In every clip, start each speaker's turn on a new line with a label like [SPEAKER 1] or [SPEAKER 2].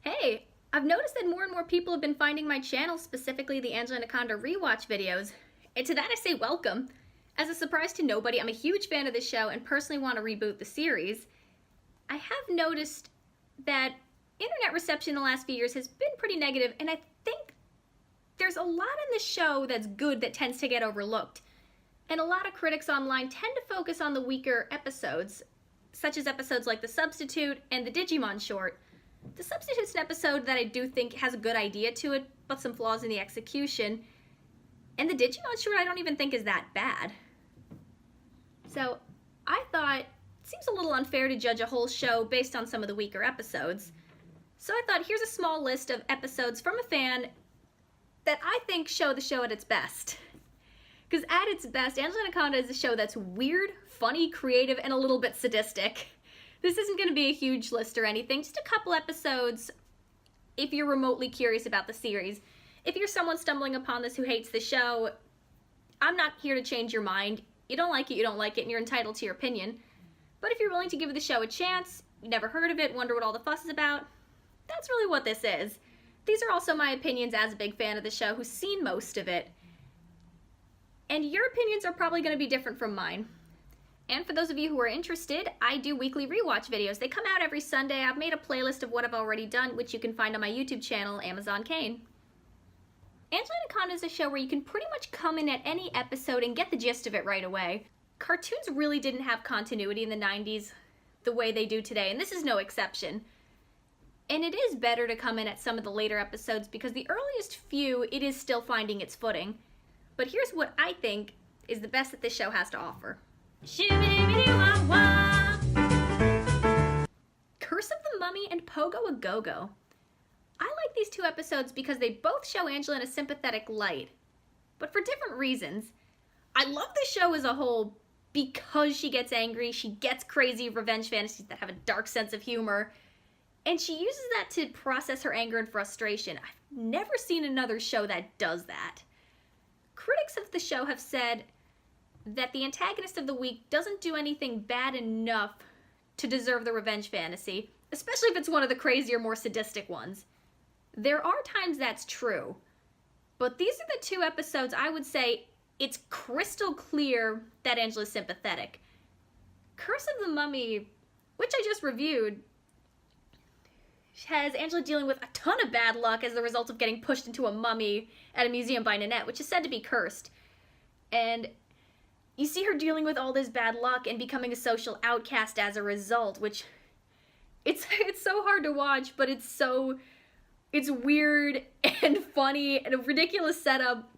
[SPEAKER 1] Hey, I've noticed that more and more people have been finding my channel, specifically the Anaconda rewatch videos, and to that I say welcome. As a surprise to nobody, I'm a huge fan of the show and personally want to reboot the series. I have noticed that internet reception in the last few years has been pretty negative, and I think there's a lot in this show that's good that tends to get overlooked. And a lot of critics online tend to focus on the weaker episodes, such as episodes like The Substitute and the Digimon short. The Substitute's an episode that I do think has a good idea to it, but some flaws in the execution. And the Digimon short I don't even think is that bad. So I thought it seems a little unfair to judge a whole show based on some of the weaker episodes. So I thought here's a small list of episodes from a fan that I think show the show at its best. Because at its best, Anaconda is a show that's weird, funny, creative, and a little bit sadistic. This isn't going to be a huge list or anything, just a couple episodes if you're remotely curious about the series. If you're someone stumbling upon this who hates the show, I'm not here to change your mind. You don't like it, and you're entitled to your opinion. But if you're willing to give the show a chance, you never heard of it, wonder what all the fuss is about, that's really what this is. These are also my opinions as a big fan of the show who's seen most of it. And your opinions are probably going to be different from mine. And for those of you who are interested, I do weekly rewatch videos. They come out every Sunday. I've made a playlist of what I've already done, which you can find on my YouTube channel, AmazzonKane. Anaconda is a show where you can pretty much come in at any episode and get the gist of it right away. Cartoons really didn't have continuity in the 90s the way they do today, and this is no exception. And it is better to come in at some of the later episodes because the earliest few, it is still finding its footing. But here's what I think is the best that this show has to offer. Curse of the Mummy and Pogo a Go-Go. I like these two episodes because they both show Angela in a sympathetic light, but for different reasons. I love the show as a whole because she gets angry, she gets crazy revenge fantasies that have a dark sense of humor, and she uses that to process her anger and frustration. I've never seen another show that does that. Critics of the show have said that the antagonist of the week doesn't do anything bad enough to deserve the revenge fantasy, especially if it's one of the crazier, more sadistic ones. There are times that's true, but these are the two episodes I would say it's crystal clear that Angela's sympathetic. Curse of the Mummy, which I just reviewed, has Angela dealing with a ton of bad luck as the result of getting pushed into a mummy at a museum by Nanette, which is said to be cursed. And you see her dealing with all this bad luck and becoming a social outcast as a result, which it's so hard to watch, but it's weird and funny and a ridiculous setup,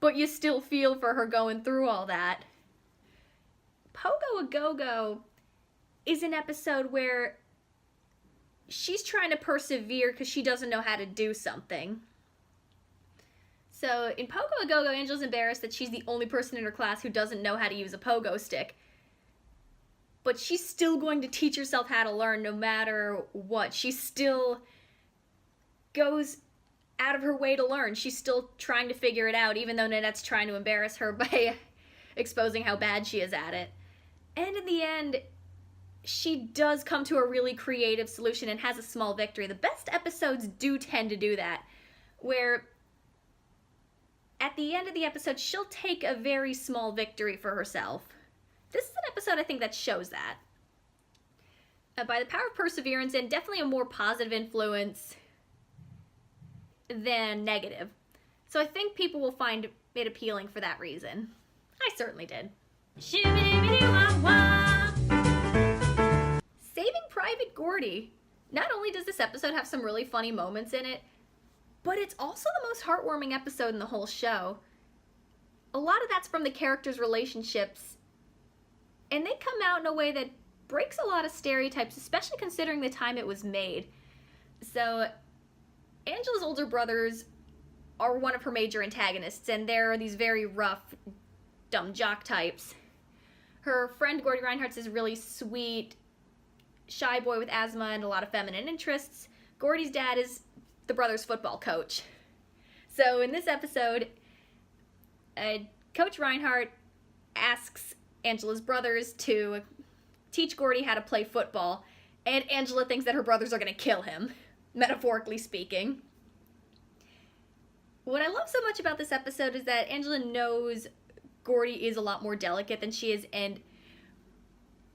[SPEAKER 1] but you still feel for her going through all that. Pogo a Go-Go is an episode where she's trying to persevere because she doesn't know how to do something. So in Pogo a Go-Go, Angela's embarrassed that she's the only person in her class who doesn't know how to use a pogo stick. But she's still going to teach herself how to learn no matter what. She still goes out of her way to learn. She's still trying to figure it out, even though Nanette's trying to embarrass her by exposing how bad she is at it. And in the end, she does come to a really creative solution and has a small victory. The best episodes do tend to do that, where at the end of the episode, she'll take a very small victory for herself. This is an episode I think that shows that. By the power of perseverance and definitely a more positive influence than negative. So I think people will find it appealing for that reason. I certainly did. Saving Private Gordy. Not only does this episode have some really funny moments in it, but it's also the most heartwarming episode in the whole show. A lot of that's from the characters' relationships, and they come out in a way that breaks a lot of stereotypes, especially considering the time it was made. So, Angela's older brothers are one of her major antagonists, and they're these very rough, dumb jock types. Her friend Gordy Reinhardt's is really sweet, shy boy with asthma and a lot of feminine interests. Gordy's dad is the brother's football coach. So in this episode, Coach Reinhardt asks Angela's brothers to teach Gordy how to play football, and Angela thinks that her brothers are going to kill him, metaphorically speaking. What I love so much about this episode is that Angela knows Gordy is a lot more delicate than she is, and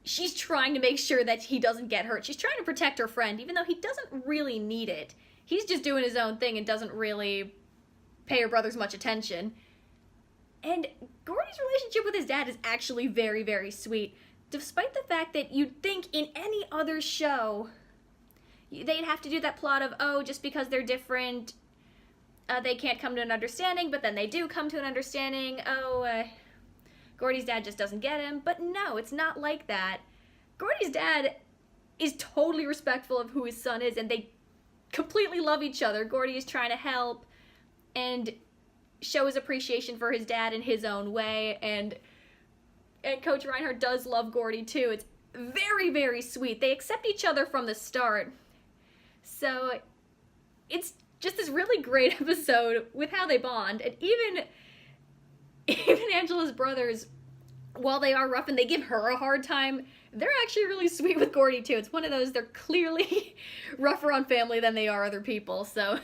[SPEAKER 1] she's trying to make sure that he doesn't get hurt. She's trying to protect her friend, even though he doesn't really need it. He's just doing his own thing and doesn't really pay her brothers much attention. And Gordy's relationship with his dad is actually very, very sweet, despite the fact that you'd think in any other show they'd have to do that plot of, oh, just because they're different, they can't come to an understanding, but then they do come to an understanding. Oh, Gordy's dad just doesn't get him. But no, it's not like that. Gordy's dad is totally respectful of who his son is, and they completely love each other. Gordy is trying to help and show his appreciation for his dad in his own way, and Coach Reinhardt does love Gordy too. It's very, very sweet. They accept each other from the start. So it's just this really great episode with how they bond. And even Angela's brothers, while they are rough and they give her a hard time, they're actually really sweet with Gordy too. It's one of those, they're clearly rougher on family than they are other people. So,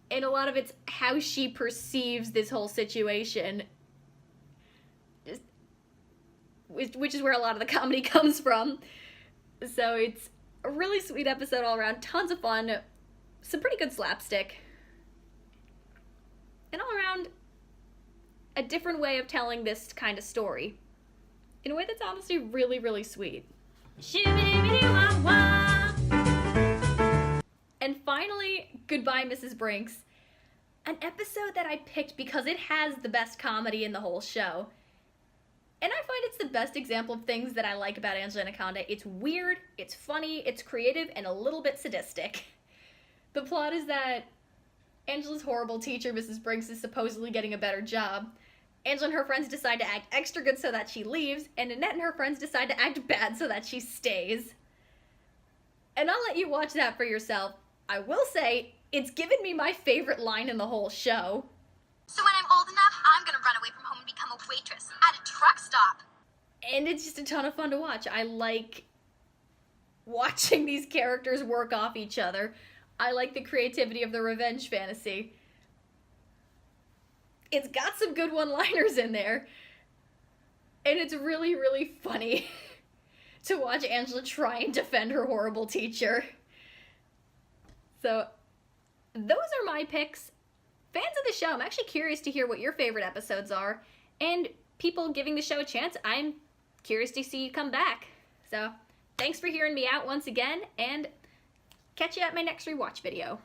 [SPEAKER 1] and a lot of it's how she perceives this whole situation, which is where a lot of the comedy comes from. So it's a really sweet episode all around, tons of fun, some pretty good slapstick, and all around a different way of telling this kind of story in a way that's honestly really, really sweet. And finally, Goodbye, Mrs. Brinks, an episode that I picked because it has the best comedy in the whole show. And I find it's the best example of things that I like about Anaconda. It's weird, it's funny, it's creative, and a little bit sadistic. The plot is that Angela's horrible teacher, Mrs. Brinks, is supposedly getting a better job. Angela and her friends decide to act extra good so that she leaves, and Annette and her friends decide to act bad so that she stays. And I'll let you watch that for yourself. I will say, it's given me my favorite line in the whole show.
[SPEAKER 2] So when I'm old enough, I'm gonna run away from home and become a waitress at a truck stop.
[SPEAKER 1] And it's just a ton of fun to watch. I like watching these characters work off each other. I like the creativity of the revenge fantasy. It's got some good one-liners in there. And it's really, really funny to watch Angela try and defend her horrible teacher. So, those are my picks. Fans of the show, I'm actually curious to hear what your favorite episodes are. And people giving the show a chance, I'm curious to see you come back. So, thanks for hearing me out once again, and catch you at my next rewatch video.